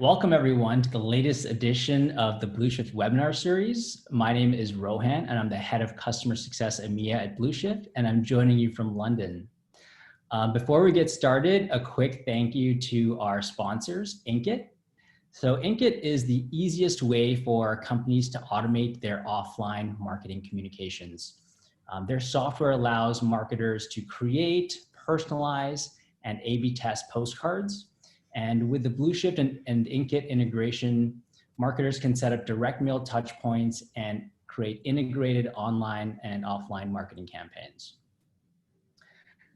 Welcome everyone to the latest edition of the Blue Shift webinar series. My name is Rohan and I'm the head of customer success EMEA at Blue Shift, and I'm joining you from London. Before we get started, a quick thank you to our sponsors, Inkit. So Inkit is the easiest way for companies to automate their offline marketing communications. Their software allows marketers to create, personalize, and A/B test postcards. And with the Blue Shift and Inkit integration, marketers can set up direct mail touch points and create integrated online and offline marketing campaigns.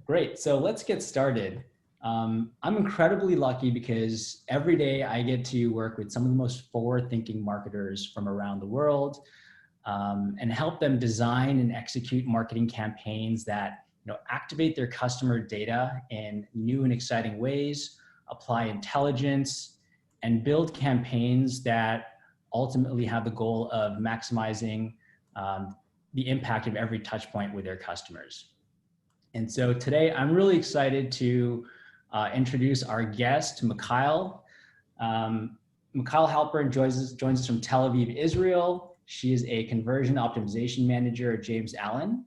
Great, so let's get started. I'm incredibly lucky because every day I get to work with some of the most forward-thinking marketers from around the world and help them design and execute marketing campaigns that activate their customer data in new and exciting ways, apply intelligence, and build campaigns that ultimately have the goal of maximizing the impact of every touch point with their customers. And so today I'm really excited to introduce our guest, Mikhail. Mikhail Halpern joins us from Tel Aviv, Israel. She is a conversion optimization manager at James Allen.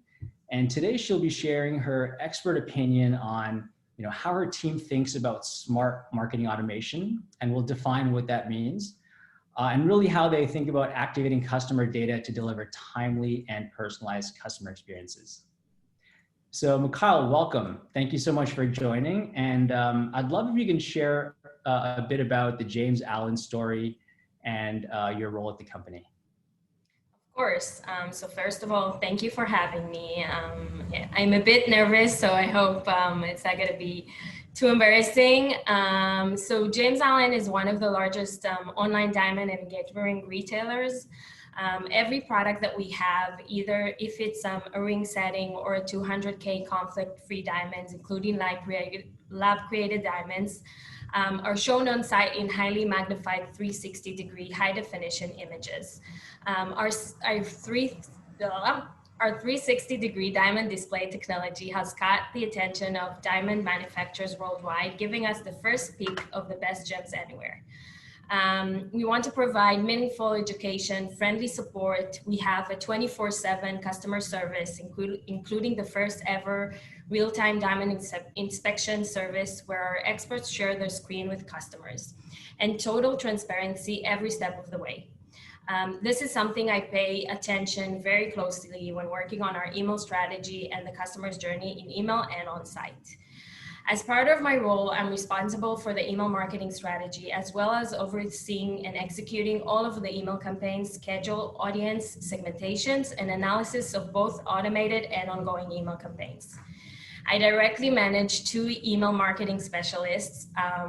And today she'll be sharing her expert opinion on how her team thinks about smart marketing automation, and we'll define what that means, and really how they think about activating customer data to deliver timely and personalized customer experiences. So Mikhail, welcome. Thank you so much for joining. And I'd love if you can share a bit about the James Allen story and your role at the company. Of course. So first of all, thank you for having me. I'm a bit nervous, so I hope it's not going to be too embarrassing. So James Allen is one of the largest online diamond and engagement ring retailers. Every product that we have, either if it's a ring setting or a 200K conflict-free diamonds, including lab-created diamonds, are shown on site in highly magnified 360-degree high-definition images. Our 360-degree diamond display technology has caught the attention of diamond manufacturers worldwide, giving us the first peek of the best gems anywhere. We want to provide meaningful education, friendly support. We have a 24/7 customer service, including the first ever real-time diamond inspection service where our experts share their screen with customers, and total transparency every step of the way. This is something I pay attention very closely when working on our email strategy and the customer's journey in email and on site. As part of my role, I'm responsible for the email marketing strategy, as well as overseeing and executing all of the email campaigns, schedule, audience, segmentations, and analysis of both automated and ongoing email campaigns. I directly manage 2 email marketing specialists,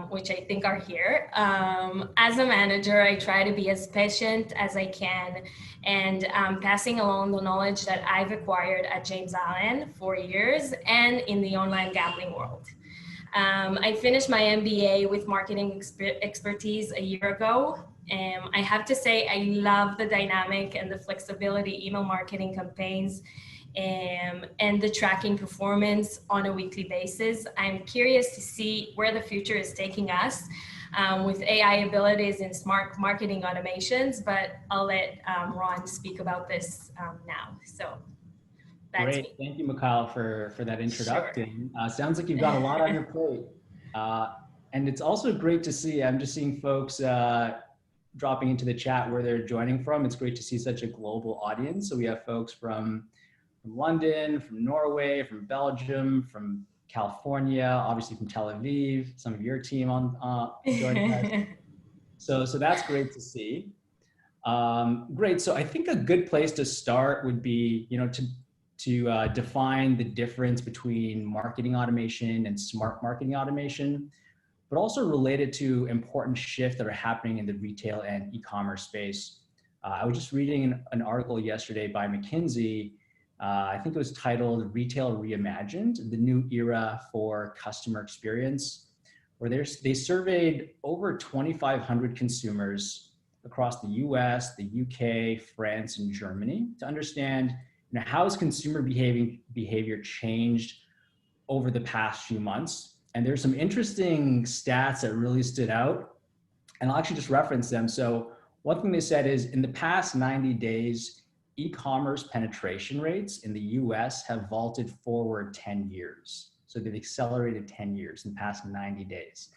which I think are here. As a manager, I try to be as patient as I can and passing along the knowledge that I've acquired at James Allen for years and in the online gambling world. I finished my MBA with marketing expertise a year ago. I have to say, I love the dynamic and the flexibility email marketing campaigns and the tracking performance on a weekly basis. I'm curious to see where the future is taking us with AI abilities and smart marketing automations, but I'll let Ron speak about this now. So that's Great, me. Thank you, Mikhail, for that introduction. Sure. Sounds like you've got a lot on your plate. And it's also great to see, I'm just seeing folks dropping into the chat where they're joining from. It's great to see such a global audience. So we have folks from London, from Norway, from Belgium, from California, obviously from Tel Aviv, some of your team on joining us. So that's great to see. Great, so I think a good place to start would be, to define the difference between marketing automation and smart marketing automation, but also related to important shifts that are happening in the retail and e-commerce space. I was just reading an article yesterday by McKinsey. I think it was titled Retail Reimagined, the New Era for Customer Experience, where they surveyed over 2,500 consumers across the US, the UK, France, and Germany to understand how has consumer behavior changed over the past few months. And there's some interesting stats that really stood out. And I'll actually just reference them. So one thing they said is in the past 90 days, e-commerce penetration rates in the US have vaulted forward 10 years. So they've accelerated 10 years in the past 90 days.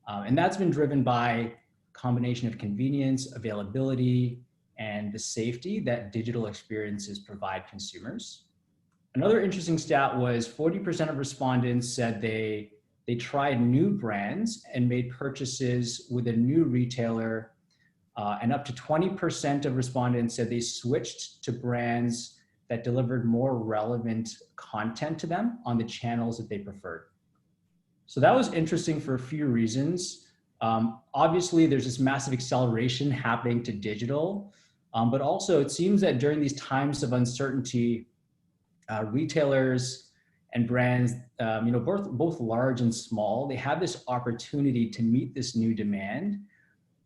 And that's been driven by a combination of convenience, availability, and the safety that digital experiences provide consumers. Another interesting stat was 40% of respondents said they tried new brands and made purchases with a new retailer, and up to 20% of respondents said they switched to brands that delivered more relevant content to them on the channels that they preferred. So that was interesting for a few reasons. Obviously, there's this massive acceleration happening to digital, but also it seems that during these times of uncertainty, retailers and brands, both large and small, they have this opportunity to meet this new demand.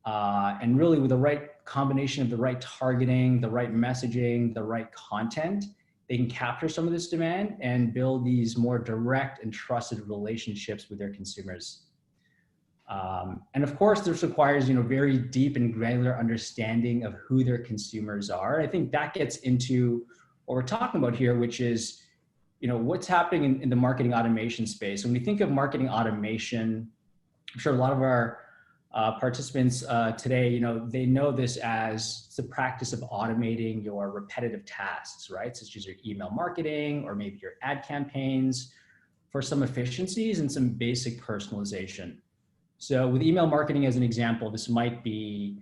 And really with the right combination of the right targeting, the right messaging, the right content, they can capture some of this demand and build these more direct and trusted relationships with their consumers. And of course, this requires, very deep and granular understanding of who their consumers are. I think that gets into what we're talking about here, which is, what's happening in the marketing automation space. When we think of marketing automation, I'm sure a lot of our participants today, they know this as the practice of automating your repetitive tasks, right? Such as your email marketing or maybe your ad campaigns for some efficiencies and some basic personalization. So with email marketing as an example, this might be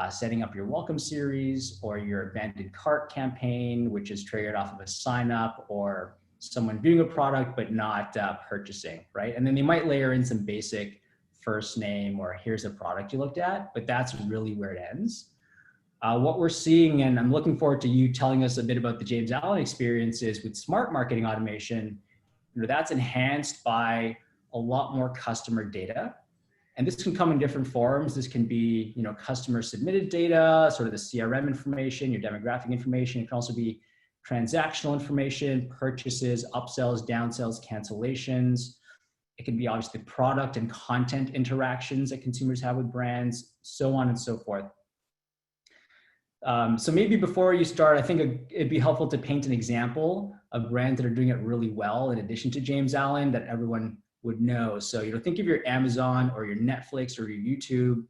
setting up your welcome series or your abandoned cart campaign, which is triggered off of a sign up or someone viewing a product but not purchasing, right? And then they might layer in some basic first name or here's a product you looked at, but that's really where it ends. What we're seeing, and I'm looking forward to you telling us a bit about the James Allen experiences with smart marketing automation, that's enhanced by a lot more customer data. And this can come in different forms. This can be, customer submitted data, sort of the CRM information, your demographic information. It can also be transactional information, purchases, upsells, downsells, cancellations. It can be obviously product and content interactions that consumers have with brands, so on and so forth. So maybe before you start, I think it'd be helpful to paint an example of brands that are doing it really well in addition to James Allen that everyone would know. So, think of your Amazon or your Netflix or your YouTube.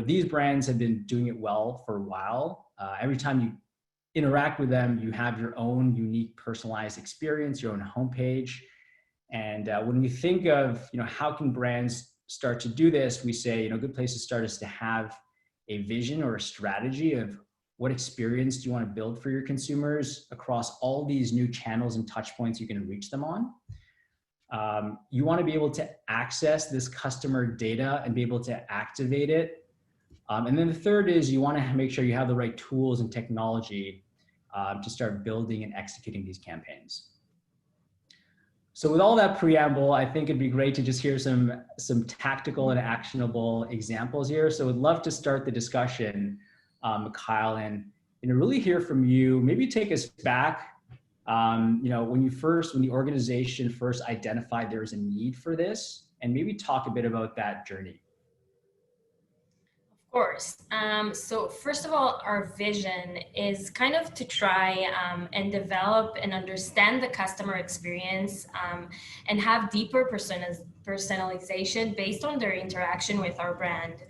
These brands have been doing it well for a while. Every time you interact with them, you have your own unique personalized experience, your own homepage. And when we think of, how can brands start to do this, we say, a good place to start is to have a vision or a strategy of what experience do you want to build for your consumers across all these new channels and touch points you can reach them on. You want to be able to access this customer data and be able to activate it. And then the third is you want to make sure you have the right tools and technology to start building and executing these campaigns. So with all that preamble, I think it'd be great to just hear some tactical and actionable examples here. So I'd love to start the discussion, Mikhail, and really hear from you. Maybe take us back, when the organization first identified there was a need for this, and maybe talk a bit about that journey. Of course. So first of all, our vision is kind of to try and develop and understand the customer experience and have deeper personalization based on their interaction with our brand.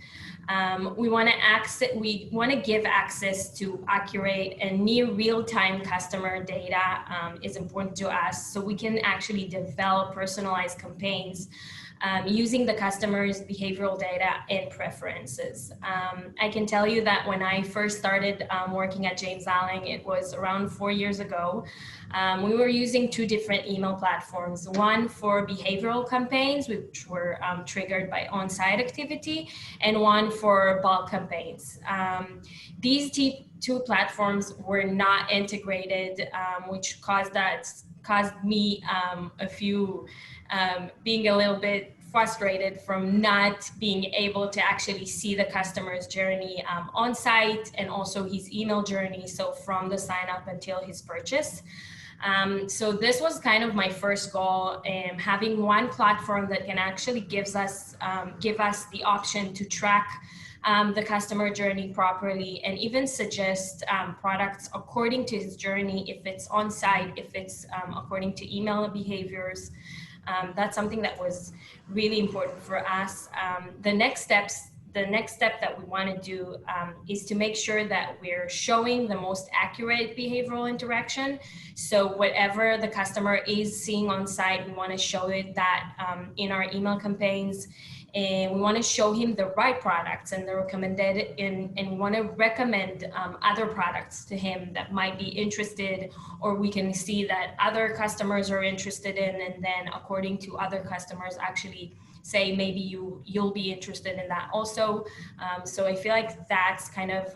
We want to give access to accurate and near real-time customer data is important to us, so we can actually develop personalized campaigns using the customer's behavioral data and preferences. I can tell you that when I first started working at James Allen, it was around 4 years ago, we were using two different email platforms, one for behavioral campaigns, which were triggered by on-site activity, and one for bulk campaigns. These two platforms were not integrated, which caused me being a little bit frustrated from not being able to actually see the customer's journey on site and also his email journey, so from the sign up until his purchase. So this was kind of my first goal, having one platform that can actually give us the option to track the customer journey properly, and even suggest products according to his journey, if it's on site, if it's according to email behaviors. That's something that was really important for us. The next step that we want to do is to make sure that we're showing the most accurate behavioral interaction. So whatever the customer is seeing on site, we want to show it that in our email campaigns. And we want to show him the right products and the recommended, and we want to recommend other products to him that might be interested, or we can see that other customers are interested in, and then according to other customers actually say maybe you'll be interested in that also. So I feel like that's kind of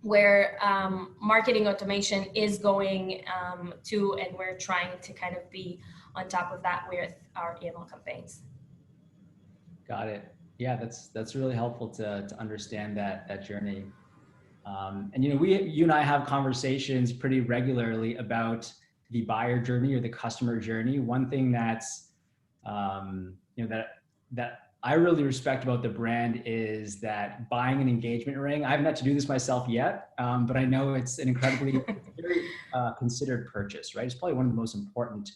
where marketing automation is going to, and we're trying to kind of be on top of that with our email campaigns. Got it. Yeah, that's really helpful to understand that journey. And you and I have conversations pretty regularly about the buyer journey or the customer journey. One thing that's that I really respect about the brand is that buying an engagement ring. I haven't had to do this myself yet, but I know it's an incredibly very considered purchase, right? It's probably one of the most important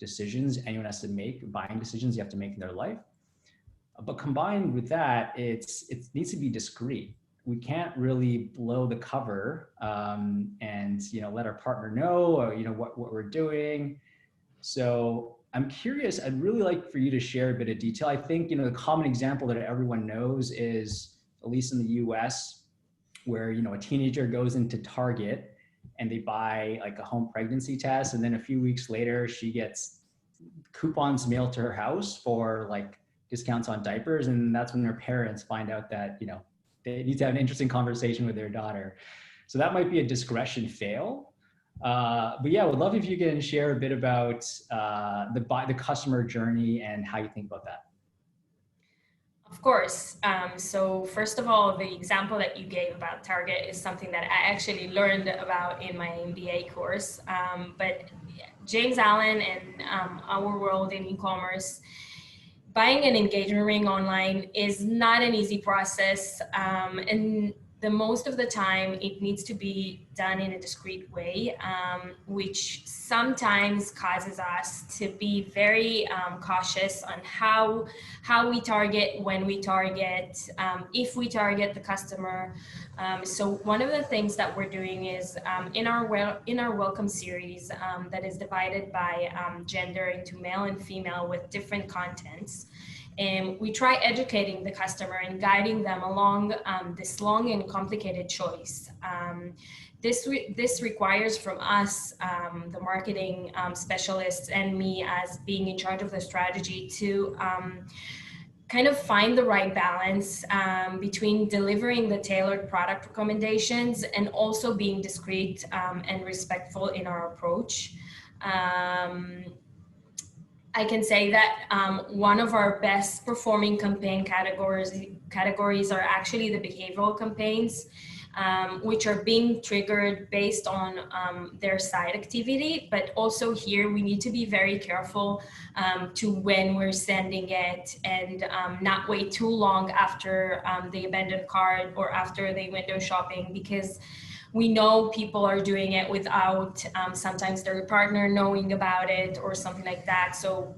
decisions anyone has to make, buying decisions you have to make in their life. But combined with that, it needs to be discreet. We can't really blow the cover and let our partner know or what we're doing. So I'm curious. I'd really like for you to share a bit of detail. I think the common example that everyone knows is, at least in the U.S., where a teenager goes into Target and they buy like a home pregnancy test, and then a few weeks later she gets coupons mailed to her house for like discounts on diapers, and that's when their parents find out that they need to have an interesting conversation with their daughter. So that might be a discretion fail. But yeah, I would love if you can share a bit about the customer journey and how you think about that. Of course. So first of all, the example that you gave about Target is something that I actually learned about in my MBA course. But James Allen and our world in e-commerce, buying an engagement ring online is not an easy process. And the most of the time it needs to be done in a discreet way, which sometimes causes us to be very cautious on how we target, when we target, if we target the customer. So one of the things that we're doing is in our welcome series that is divided by gender into male and female with different contents. And we try educating the customer and guiding them along this long and complicated choice. This requires from us, the marketing specialists, and me as being in charge of the strategy, to kind of find the right balance between delivering the tailored product recommendations and also being discreet and respectful in our approach. I can say that one of our best performing campaign categories are actually the behavioral campaigns, which are being triggered based on their site activity. But also here we need to be very careful to when we're sending it, and not wait too long after the abandoned cart or after the window shopping, because we know people are doing it without sometimes their partner knowing about it or something like that. So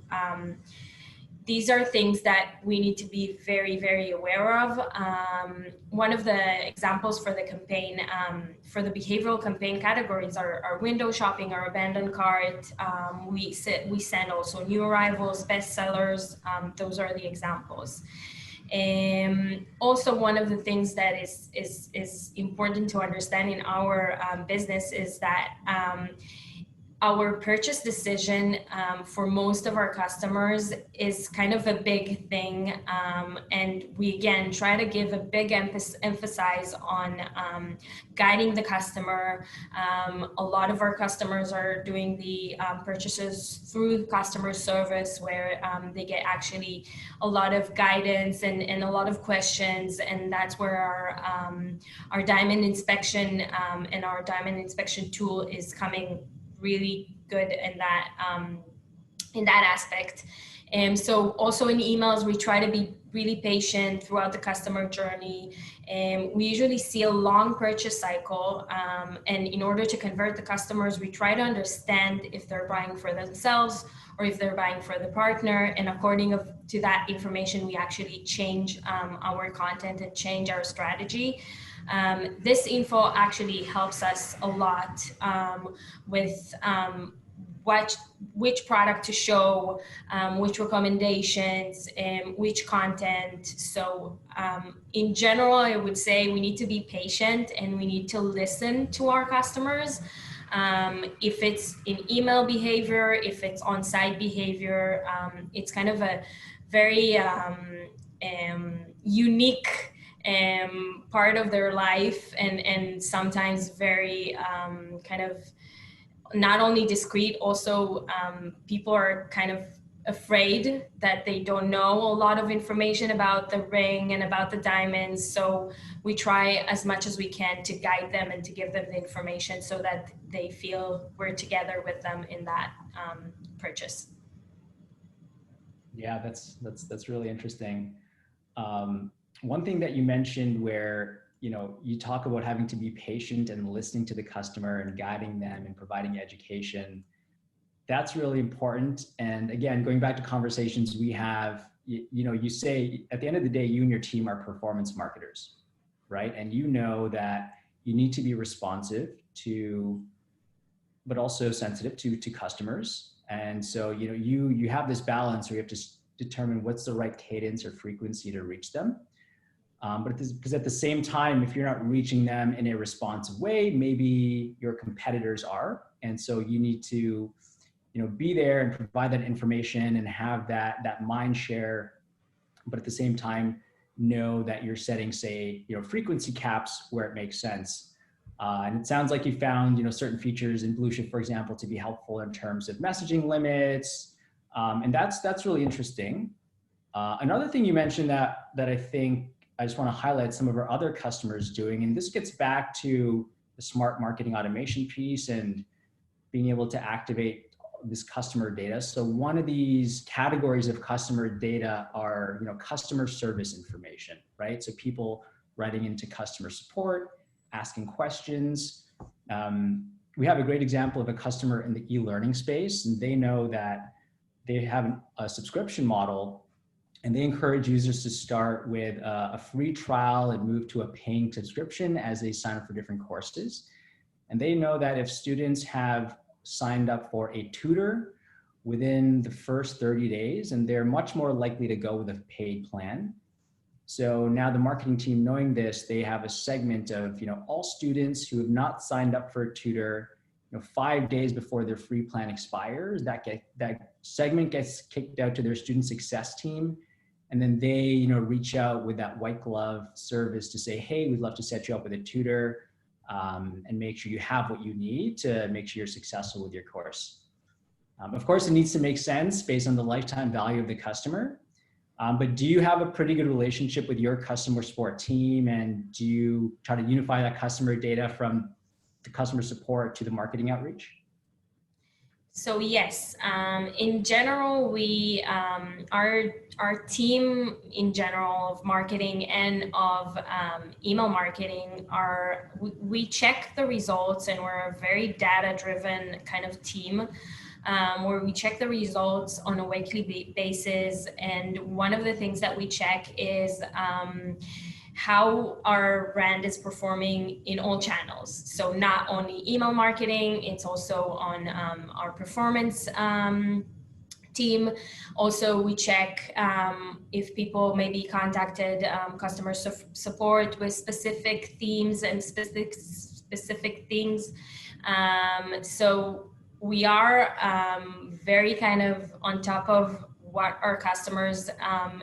these are things that we need to be very, very aware of. One of the examples for the campaign, for the behavioral campaign categories are window shopping, our abandoned cart. We send also new arrivals, bestsellers. Those are the examples. Also, one of the things that is important to understand in our business is that our purchase decision for most of our customers is kind of a big thing, and we again try to give a big emphasis on guiding the customer. A lot of our customers are doing the purchases through customer service, where they get actually a lot of guidance and a lot of questions, and that's where our diamond inspection and our diamond inspection tool is coming really good in that aspect. And so also in emails, we try to be really patient throughout the customer journey. And we usually see a long purchase cycle. And in order to convert the customers, we try to understand if they're buying for themselves or if they're buying for the partner. And according to that information, we actually change our content and change our strategy. This info actually helps us a lot with which product to show, which recommendations, and which content. So in general, I would say we need to be patient and we need to listen to our customers. If it's in email behavior, if it's on-site behavior, it's kind of a very unique part of their life, and sometimes very kind of not only discreet, also people are kind of afraid that they don't know a lot of information about the ring and about the diamonds. So we try as much as we can to guide them and to give them the information so that they feel we're together with them in that purchase. Yeah, that's really interesting. One thing that you mentioned where you talk about having to be patient and listening to the customer and guiding them and providing education. That's really important. And again, going back to conversations we have, you say at the end of the day, you and your team are performance marketers, right? And you know that you need to be responsive to, but also sensitive to customers. And so, you have this balance where you have to determine what's the right cadence or frequency to reach them. Because at the same time, if you're not reaching them in a responsive way, maybe your competitors are. And so you need to, be there and provide that information and have that mind share, but at the same time, know that you're setting, say, frequency caps where it makes sense. And it sounds like you found, certain features in BlueShift, for example, to be helpful in terms of messaging limits. And that's really interesting. Another thing you mentioned that I think I just want to highlight some of our other customers doing, and this gets back to the smart marketing automation piece and being able to activate this customer data. So one of these categories of customer data are, customer service information, right? So people writing into customer support, asking questions. We have a great example of a customer in the e-learning space, and they know that they have a subscription model, and they encourage users to start with a free trial and move to a paying subscription as they sign up for different courses. And they know that if students have signed up for a tutor within the first 30 days, and they're much more likely to go with a paid plan. So now the marketing team, knowing this, they have a segment of, all students who have not signed up for a tutor, 5 days before their free plan expires, that segment gets kicked out to their student success team. And then they, reach out with that white glove service to say, hey, we'd love to set you up with a tutor and make sure you have what you need to make sure you're successful with your course. Of course, it needs to make sense based on the lifetime value of the customer. But do you have a pretty good relationship with your customer support team? And do you try to unify that customer data from the customer support to the marketing outreach? So yes, in general, we our team in general of marketing and of email marketing we check the results, and we're a very data-driven kind of team where we check the results on a weekly basis. And one of the things that we check is how our brand is performing in all channels. So not only email marketing, it's also on our performance team. Also, we check if people maybe contacted customer support with specific themes and specific things. So we are very kind of on top of what our customers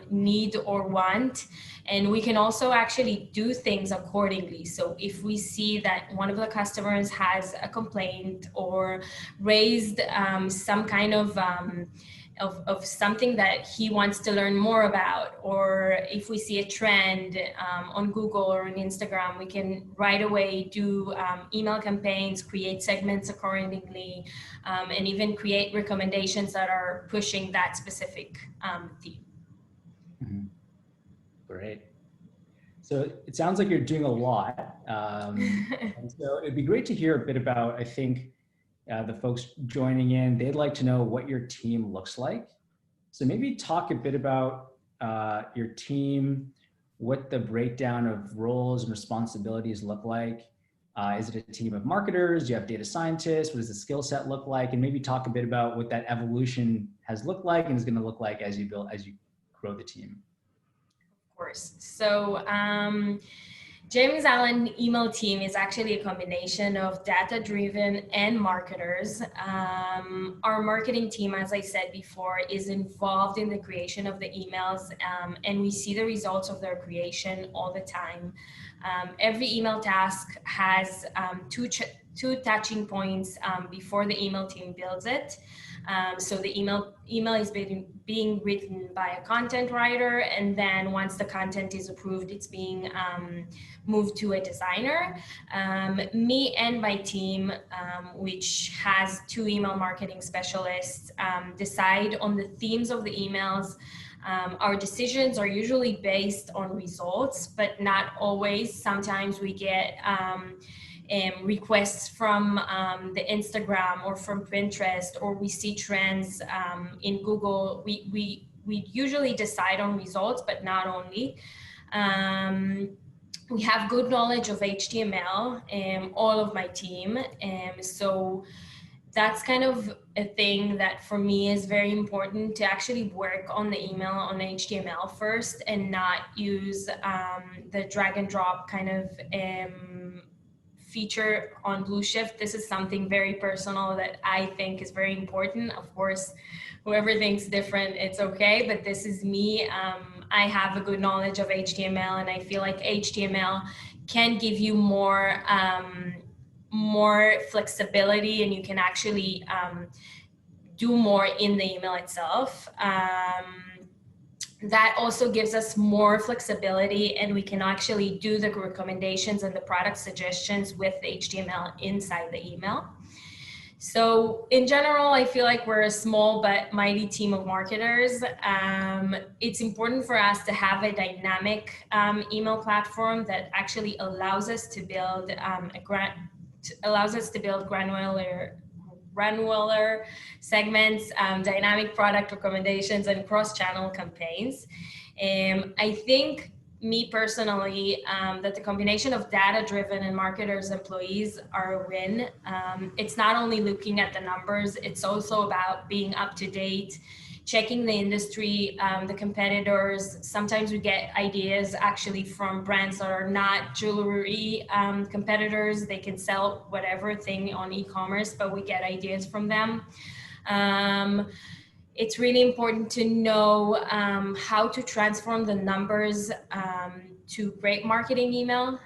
need or want. And we can also actually do things accordingly. So if we see that one of the customers has a complaint or raised some kind of of something that he wants to learn more about, or if we see a trend on Google or on Instagram, we can right away do email campaigns, create segments accordingly, and even create recommendations that are pushing that specific theme. Mhm. Great. So it sounds like you're doing a lot. And so it'd be great to hear a bit about, I think, the folks joining in, they'd like to know what your team looks like. So maybe talk a bit about your team, what the breakdown of roles and responsibilities look like. Is it a team of marketers? Do you have data scientists? What does the skill set look like? And maybe talk a bit about what that evolution has looked like and is going to look like as you grow the team. Of course. So James Allen email team is actually a combination of data-driven and marketers. Our marketing team, as I said before, is involved in the creation of the emails, and we see the results of their creation all the time. Every email task has two touching points before the email team builds it. So the email is being written by a content writer, and then once the content is approved, it's being moved to a designer. Me and my team, which has 2 email marketing specialists, decide on the themes of the emails. Our decisions are usually based on results, but not always. Sometimes we get requests from the Instagram or from Pinterest, or we see trends in Google. We usually decide on results, but not only. We have good knowledge of HTML, all of my team. So that's kind of a thing that for me is very important, to actually work on the email on HTML first and not use the drag and drop kind of feature on Blueshift. This is something very personal that I think is very important. Of course, whoever thinks different, it's okay, but this is me. I have a good knowledge of HTML, and I feel like HTML can give you more flexibility, and you can actually do more in the email itself. That also gives us more flexibility, and we can actually do the recommendations and the product suggestions with HTML inside the email. So in general, I feel like we're a small but mighty team of marketers. It's important for us to have a dynamic email platform that actually allows us to build granular segments, dynamic product recommendations, and cross-channel campaigns. I think, me personally, that the combination of data-driven and marketers employees are a win. It's not only looking at the numbers, it's also about being up to date, checking the industry, the competitors. Sometimes we get ideas actually from brands that are not jewelry competitors. They can sell whatever thing on e-commerce, but we get ideas from them. It's really important to know how to transform the numbers to great marketing email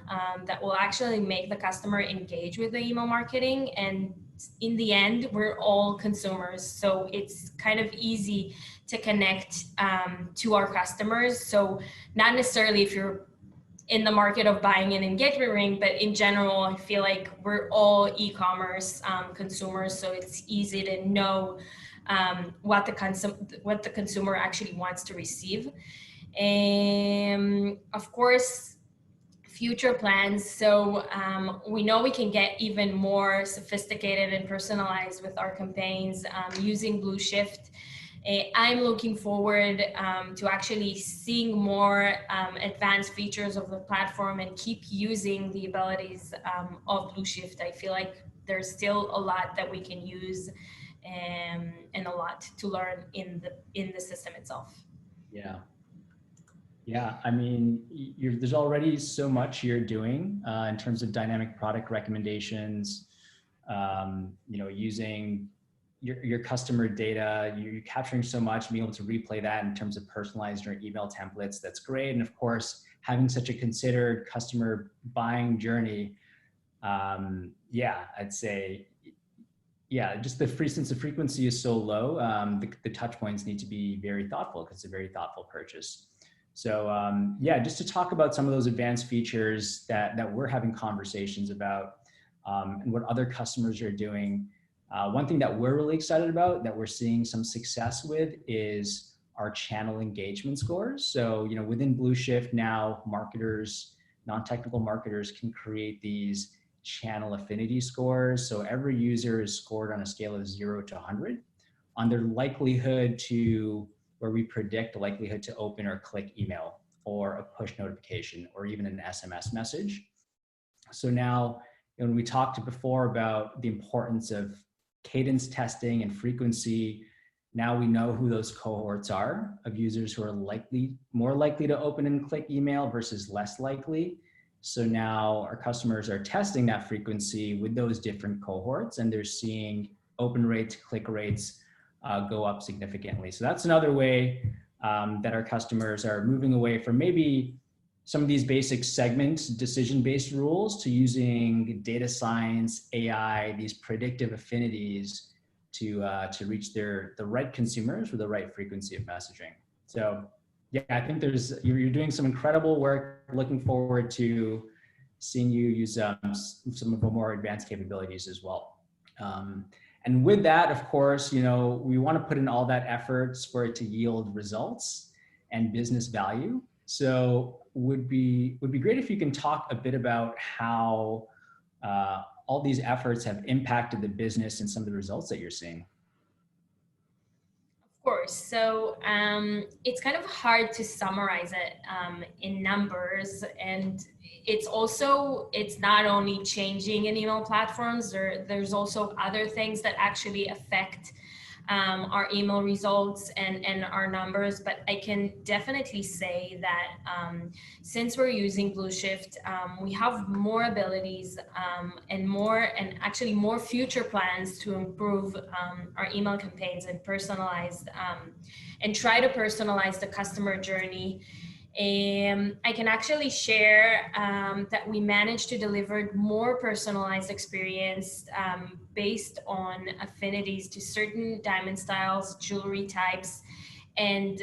that will actually make the customer engage with the email marketing. And in the end, we're all consumers, so it's kind of easy to connect to our customers. So not necessarily if you're in the market of buying an engagement ring, but in general, I feel like we're all e-commerce consumers, so it's easy to know what the consumer actually wants to receive. And of course, future plans. So we know we can get even more sophisticated and personalized with our campaigns using Blueshift. I'm looking forward to actually seeing more advanced features of the platform and keep using the abilities of Blueshift. I feel like there's still a lot that we can use and a lot to learn in the system itself. Yeah. Yeah, I mean, there's already so much you're doing in terms of dynamic product recommendations, using your customer data. You're capturing so much, being able to replay that in terms of personalized your email templates. That's great. And of course, having such a considered customer buying journey, I'd say Yeah, just the free since the frequency is so low, the touch points need to be very thoughtful because it's a very thoughtful purchase. So yeah, just to talk about some of those advanced features that we're having conversations about, and what other customers are doing. One thing that we're really excited about that we're seeing some success with is our channel engagement scores. So within Blue Shift now, marketers, non-technical marketers can create these channel affinity scores. So every user is scored on a scale of 0 to 100 on their likelihood to, where we predict the likelihood to open or click email or a push notification or even an SMS message. So now, when we talked before about the importance of cadence testing and frequency, now we know who those cohorts are of users who are more likely to open and click email versus less likely. So now our customers are testing that frequency with those different cohorts, and they're seeing open rates, click rates go up significantly. So that's another way that our customers are moving away from maybe some of these basic segment decision-based rules to using data science, AI, these predictive affinities to reach the right consumers with the right frequency of messaging. So yeah, I think you're doing some incredible work. Looking forward to seeing you use some of the more advanced capabilities as well. And with that, of course, we want to put in all that efforts for it to yield results and business value. So would be great if you can talk a bit about how all these efforts have impacted the business and some of the results that you're seeing. Of course. So it's kind of hard to summarize it in numbers, and it's not only changing in email platforms. There's also other things that actually affect our email results and our numbers. But I can definitely say that since we're using Blue Shift, we have more abilities and actually more future plans to improve our email campaigns and and try to personalize the customer journey. I can actually share that we managed to deliver more personalized experience based on affinities to certain diamond styles, jewelry types, and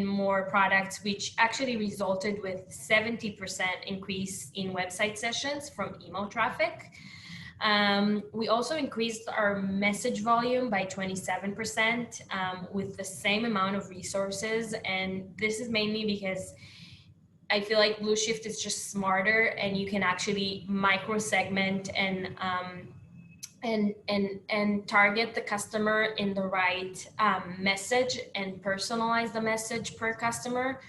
more products, which actually resulted with 70% increase in website sessions from email traffic. We also increased our message volume by 27% with the same amount of resources. And this is mainly because I feel like Blue Shift is just smarter, and you can actually micro segment and target the customer in the right message and personalize the message per customer.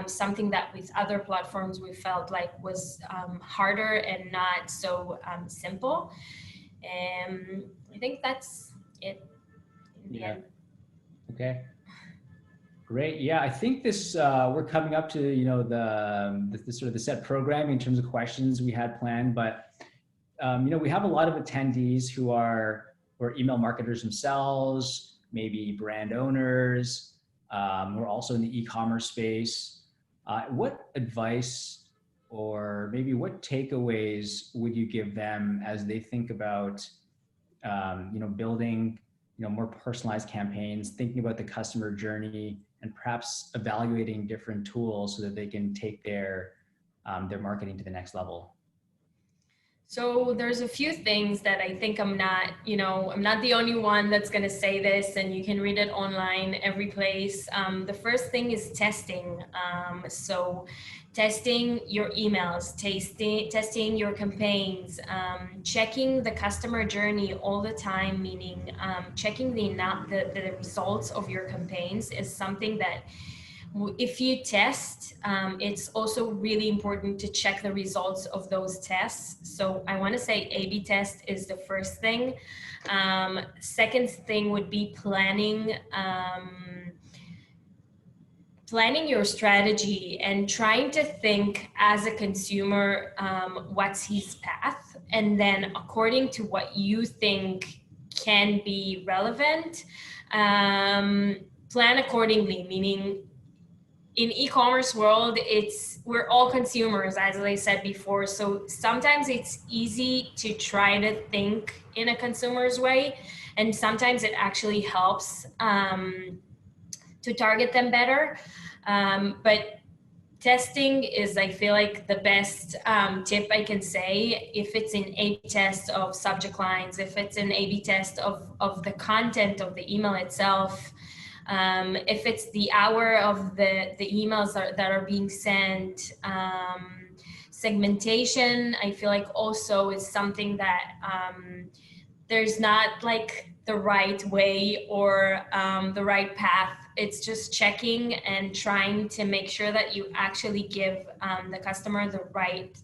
Something that with other platforms we felt like was harder and not so simple. I think that's it in the end. Okay. Great. Yeah, I think this we're coming up to the sort of the set programming in terms of questions we had planned, but we have a lot of attendees who are email marketers themselves, maybe brand owners. We're also in the e-commerce space. What advice or maybe what takeaways would you give them as they think about, building, more personalized campaigns, thinking about the customer journey, and perhaps evaluating different tools so that they can take their marketing to the next level? So there's a few things that I think I'm not the only one that's going to say this, and you can read it online every place. The first thing is testing. So testing your emails, testing your campaigns, checking the customer journey all the time, meaning checking the results of your campaigns is something that if you test, it's also really important to check the results of those tests. So I want to say A/B test is the first thing. Second thing would be planning your strategy and trying to think as a consumer, what's his path, and then according to what you think can be relevant, plan accordingly, meaning in e-commerce world, we're all consumers, as I said before. So sometimes it's easy to try to think in a consumer's way, and sometimes it actually helps to target them better. But testing is, I feel like, the best tip I can say. If it's an A/B test of subject lines, if it's an A/B test of the content of the email itself, if it's the hour of the emails that are being sent, segmentation, I feel like also is something that there's not like the right way or the right path. It's just checking and trying to make sure that you actually give the customer the right,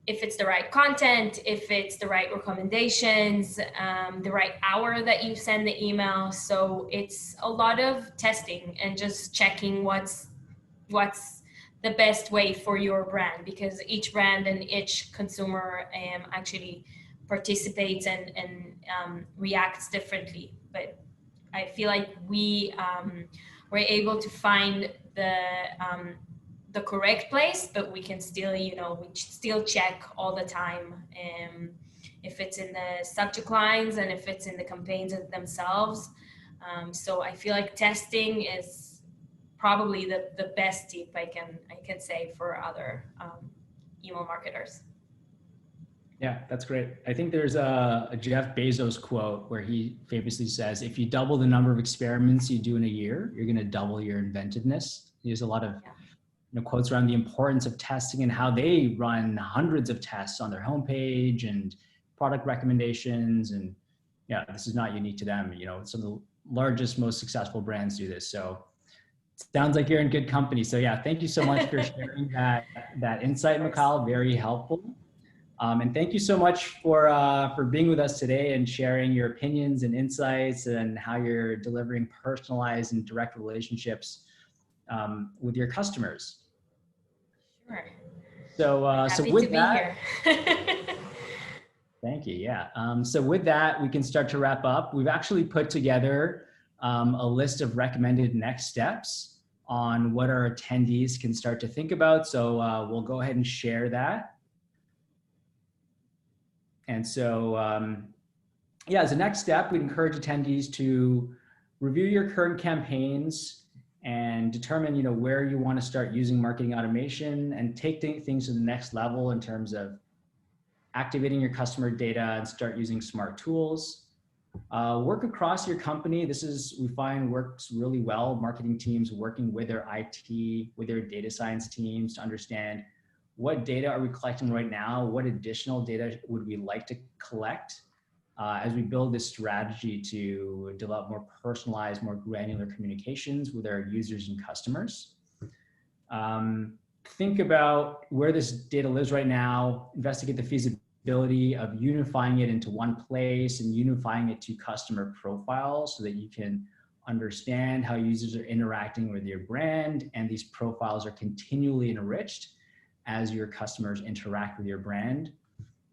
if it's the right content, if it's the right recommendations, the right hour that you send the email. So it's a lot of testing and just checking what's the best way for your brand, because each brand and each consumer actually participates and reacts differently. But I feel like we were able to find the correct place, but we can still, we still check all the time if it's in the subject lines and if it's in the campaigns themselves. So I feel like testing is probably the best tip I can say for other email marketers. Yeah, that's great. I think there's a Jeff Bezos quote where he famously says, if you double the number of experiments you do in a year, you're going to double your inventiveness. He has a lot of quotes around the importance of testing and how they run hundreds of tests on their homepage and product recommendations. And yeah, this is not unique to them. Some of the largest, most successful brands do this. So it sounds like you're in good company. So yeah, thank you so much for sharing that insight, Mikhail. Very helpful. And thank you so much for being with us today and sharing your opinions and insights and how you're delivering personalized and direct relationships with your customers. Sure. So with that, here. Thank you. Yeah. So with that, we can start to wrap up. We've actually put together a list of recommended next steps on what our attendees can start to think about. So we'll go ahead and share that. And so, yeah, as a next step, we'd encourage attendees to review your current campaigns and determine, where you want to start using marketing automation and take things to the next level in terms of activating your customer data and start using smart tools. Work across your company. We find works really well. Marketing teams working with their IT, with their data science teams to understand what data are we collecting right now? What additional data would we like to collect as we build this strategy to develop more personalized, more granular communications with our users and customers? Think about where this data lives right now, investigate the feasibility of unifying it into one place and unifying it to customer profiles so that you can understand how users are interacting with your brand, and these profiles are continually enriched as your customers interact with your brand.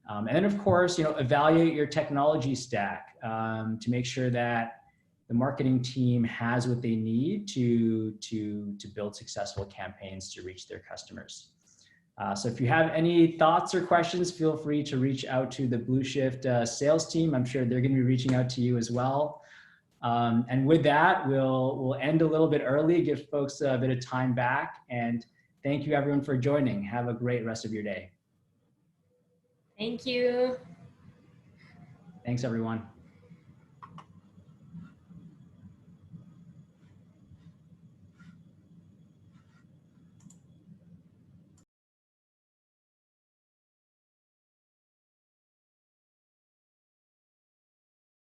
And then of course, evaluate your technology stack to make sure that the marketing team has what they need to build successful campaigns to reach their customers. So if you have any thoughts or questions, feel free to reach out to the BlueShift sales team. I'm sure they're going to be reaching out to you as well. And with that, we'll end a little bit early, give folks a bit of time back, and thank you everyone for joining. Have a great rest of your day. Thank you. Thanks everyone.